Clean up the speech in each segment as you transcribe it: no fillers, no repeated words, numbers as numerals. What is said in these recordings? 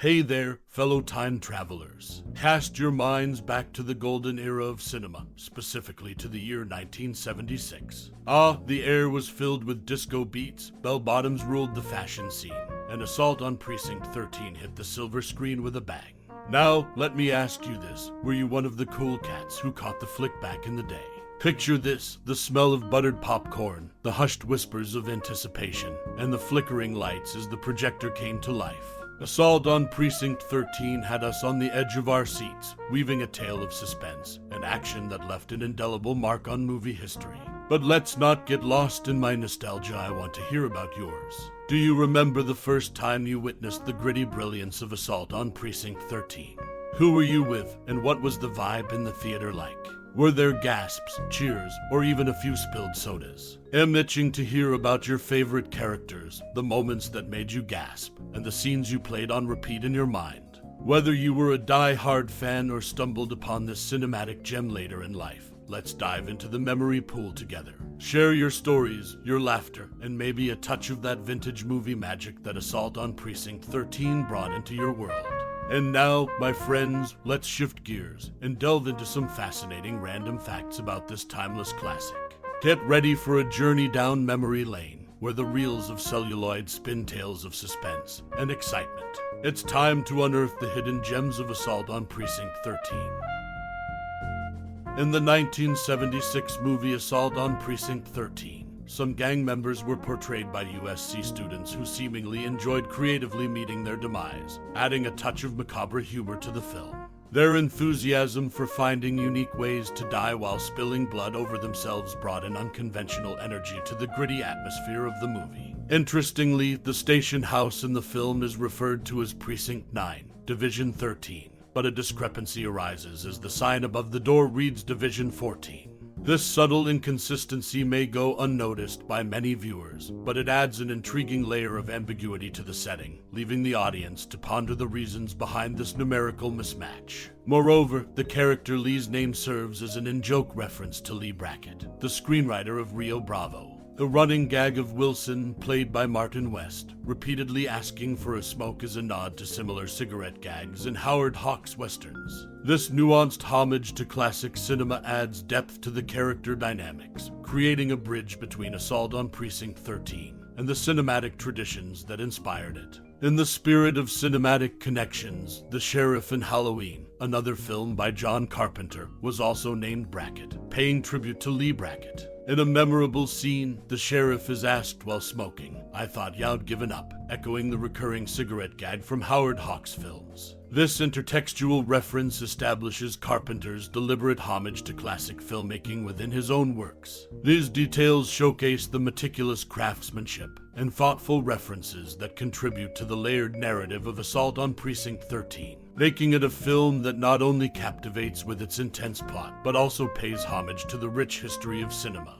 Hey there, fellow time travelers. Cast your minds back to the golden era of cinema, specifically to the year 1976. The air was filled with disco beats, bell-bottoms ruled the fashion scene, and Assault on Precinct 13 hit the silver screen with a bang. Now, let me ask you this. Were you one of the cool cats who caught the flick back in the day? Picture this, the smell of buttered popcorn, the hushed whispers of anticipation, and the flickering lights as the projector came to life. Assault on Precinct 13 had us on the edge of our seats, weaving a tale of suspense, an action that left an indelible mark on movie history. But let's not get lost in my nostalgia. I want to hear about yours. Do you remember the first time you witnessed the gritty brilliance of Assault on Precinct 13? Who were you with, and what was the vibe in the theater like? Were there gasps, cheers, or even a few spilled sodas? I'm itching to hear about your favorite characters, the moments that made you gasp, and the scenes you played on repeat in your mind. Whether you were a die-hard fan or stumbled upon this cinematic gem later in life, let's dive into the memory pool together. Share your stories, your laughter, and maybe a touch of that vintage movie magic that Assault on Precinct 13 brought into your world. And now, my friends, let's shift gears and delve into some fascinating random facts about this timeless classic. Get ready for a journey down memory lane, where the reels of celluloid spin tales of suspense and excitement. It's time to unearth the hidden gems of Assault on Precinct 13. In the 1976 movie Assault on Precinct 13, some gang members were portrayed by USC students who seemingly enjoyed creatively meeting their demise, adding a touch of macabre humor to the film. Their enthusiasm for finding unique ways to die while spilling blood over themselves brought an unconventional energy to the gritty atmosphere of the movie. Interestingly, the station house in the film is referred to as Precinct 9, Division 13, but a discrepancy arises as the sign above the door reads Division 14. This subtle inconsistency may go unnoticed by many viewers, but it adds an intriguing layer of ambiguity to the setting, leaving the audience to ponder the reasons behind this numerical mismatch. Moreover, the character Leigh's name serves as an in-joke reference to Leigh Brackett, the screenwriter of Rio Bravo. The running gag of Wilson, played by Martin West, repeatedly asking for a smoke is a nod to similar cigarette gags in Howard Hawks' westerns. This nuanced homage to classic cinema adds depth to the character dynamics, creating a bridge between Assault on Precinct 13 and the cinematic traditions that inspired it. In the spirit of cinematic connections, The Sheriff in Halloween, another film by John Carpenter, was also named Brackett, paying tribute to Leigh Brackett. In a memorable scene, the sheriff is asked while smoking, "I thought y'd given up," echoing the recurring cigarette gag from Howard Hawks films. This intertextual reference establishes Carpenter's deliberate homage to classic filmmaking within his own works. These details showcase the meticulous craftsmanship and thoughtful references that contribute to the layered narrative of Assault on Precinct 13, making it a film that not only captivates with its intense plot, but also pays homage to the rich history of cinema.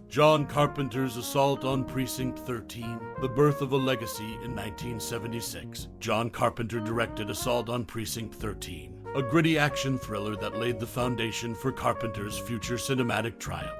John Carpenter's Assault on Precinct 13, The Birth of a Legacy in 1976. John Carpenter directed Assault on Precinct 13, a gritty action thriller that laid the foundation for Carpenter's future cinematic triumphs.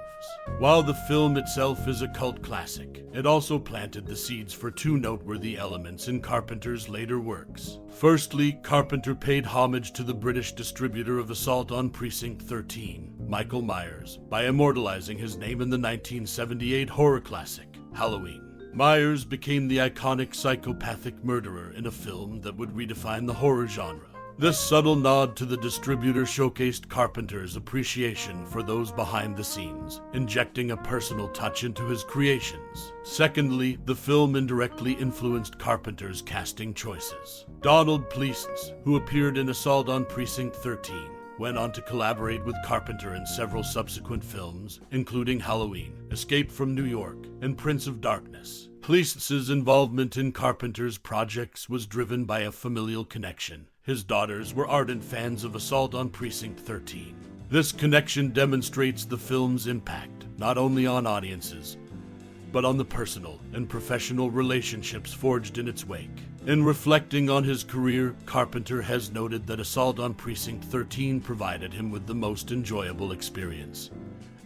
While the film itself is a cult classic, it also planted the seeds for two noteworthy elements in Carpenter's later works. Firstly, Carpenter paid homage to the British distributor of Assault on Precinct 13, Michael Myers, by immortalizing his name in the 1978 horror classic, Halloween. Myers became the iconic psychopathic murderer in a film that would redefine the horror genre. This subtle nod to the distributor showcased Carpenter's appreciation for those behind the scenes, injecting a personal touch into his creations. Secondly, the film indirectly influenced Carpenter's casting choices. Donald Pleasence, who appeared in Assault on Precinct 13, went on to collaborate with Carpenter in several subsequent films, including Halloween, Escape from New York, and Prince of Darkness. Pleasence's involvement in Carpenter's projects was driven by a familial connection. His daughters were ardent fans of Assault on Precinct 13. This connection demonstrates the film's impact, not only on audiences, but on the personal and professional relationships forged in its wake. In reflecting on his career, Carpenter has noted that Assault on Precinct 13 provided him with the most enjoyable experience.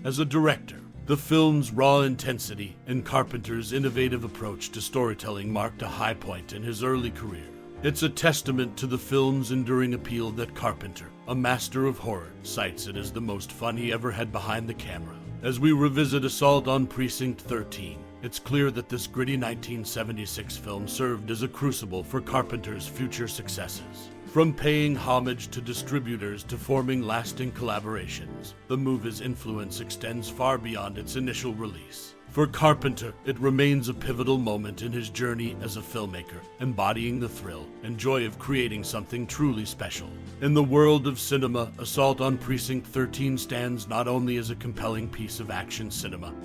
As a director, the film's raw intensity and Carpenter's innovative approach to storytelling marked a high point in his early career. It's a testament to the film's enduring appeal that Carpenter, a master of horror, cites it as the most fun he ever had behind the camera. As we revisit Assault on Precinct 13, it's clear that this gritty 1976 film served as a crucible for Carpenter's future successes. From paying homage to distributors to forming lasting collaborations, the movie's influence extends far beyond its initial release. For Carpenter, it remains a pivotal moment in his journey as a filmmaker, embodying the thrill and joy of creating something truly special. In the world of cinema, Assault on Precinct 13 stands not only as a compelling piece of action cinema,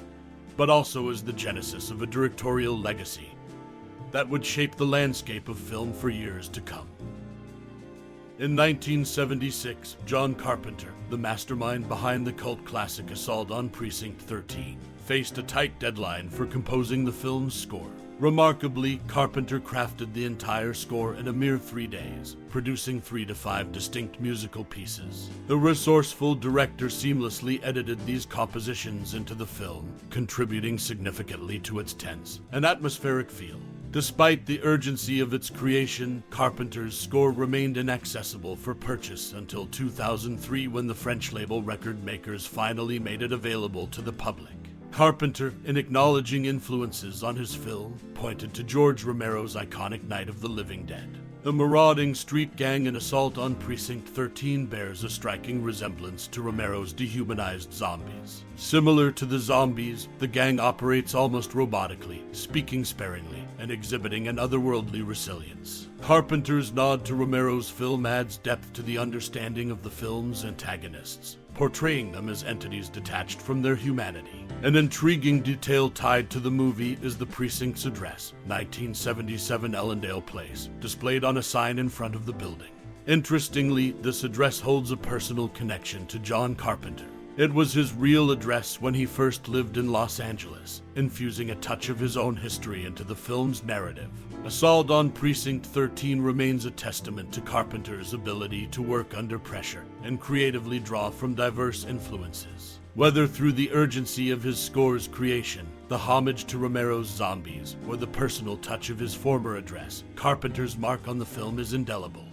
but also as the genesis of a directorial legacy that would shape the landscape of film for years to come. In 1976, John Carpenter, the mastermind behind the cult classic Assault on Precinct 13, faced a tight deadline for composing the film's score. Remarkably, Carpenter crafted the entire score in a mere 3 days, producing 3 to 5 distinct musical pieces. The resourceful director seamlessly edited these compositions into the film, contributing significantly to its tense and atmospheric feel. Despite the urgency of its creation, Carpenter's score remained inaccessible for purchase until 2003, when the French label Record Makers finally made it available to the public. Carpenter, in acknowledging influences on his film, pointed to George Romero's iconic Night of the Living Dead. The marauding street gang in Assault on Precinct 13 bears a striking resemblance to Romero's dehumanized zombies. Similar to the zombies, the gang operates almost robotically, speaking sparingly, and exhibiting an otherworldly resilience. Carpenter's nod to Romero's film adds depth to the understanding of the film's antagonists, portraying them as entities detached from their humanity. An intriguing detail tied to the movie is the precinct's address, 1977 Ellendale Place, displayed on a sign in front of the building. Interestingly, this address holds a personal connection to John Carpenter. It was his real address when he first lived in Los Angeles, infusing a touch of his own history into the film's narrative. Assault on Precinct 13 remains a testament to Carpenter's ability to work under pressure and creatively draw from diverse influences. Whether through the urgency of his score's creation, the homage to Romero's zombies, or the personal touch of his former address, Carpenter's mark on the film is indelible.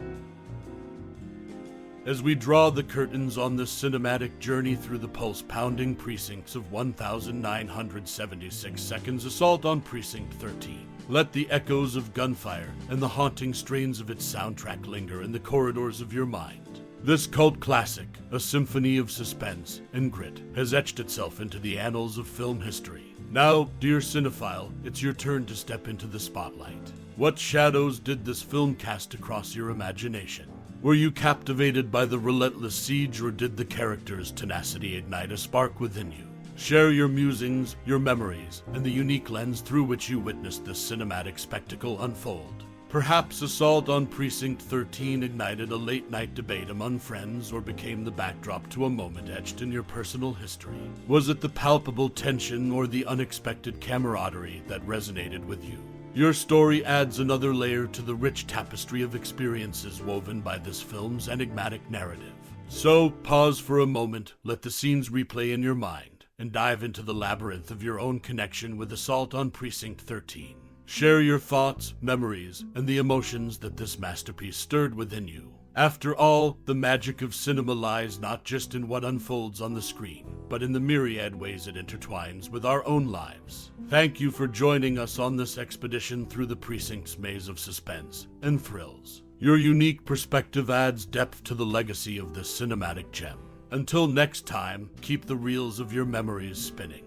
As we draw the curtains on this cinematic journey through the pulse-pounding precincts of 1,976 seconds, Assault on Precinct 13, let the echoes of gunfire and the haunting strains of its soundtrack linger in the corridors of your mind. This cult classic, a symphony of suspense and grit, has etched itself into the annals of film history. Now, dear cinephile, it's your turn to step into the spotlight. What shadows did this film cast across your imagination? Were you captivated by the relentless siege, or did the characters' tenacity ignite a spark within you? Share your musings, your memories, and the unique lens through which you witnessed this cinematic spectacle unfold. Perhaps Assault on Precinct 13 ignited a late-night debate among friends, or became the backdrop to a moment etched in your personal history. Was it the palpable tension or the unexpected camaraderie that resonated with you? Your story adds another layer to the rich tapestry of experiences woven by this film's enigmatic narrative. So, pause for a moment, let the scenes replay in your mind, and dive into the labyrinth of your own connection with Assault on Precinct 13. Share your thoughts, memories, and the emotions that this masterpiece stirred within you. After all, the magic of cinema lies not just in what unfolds on the screen, but in the myriad ways it intertwines with our own lives. Thank you for joining us on this expedition through the precinct's maze of suspense and thrills. Your unique perspective adds depth to the legacy of this cinematic gem. Until next time, keep the reels of your memories spinning.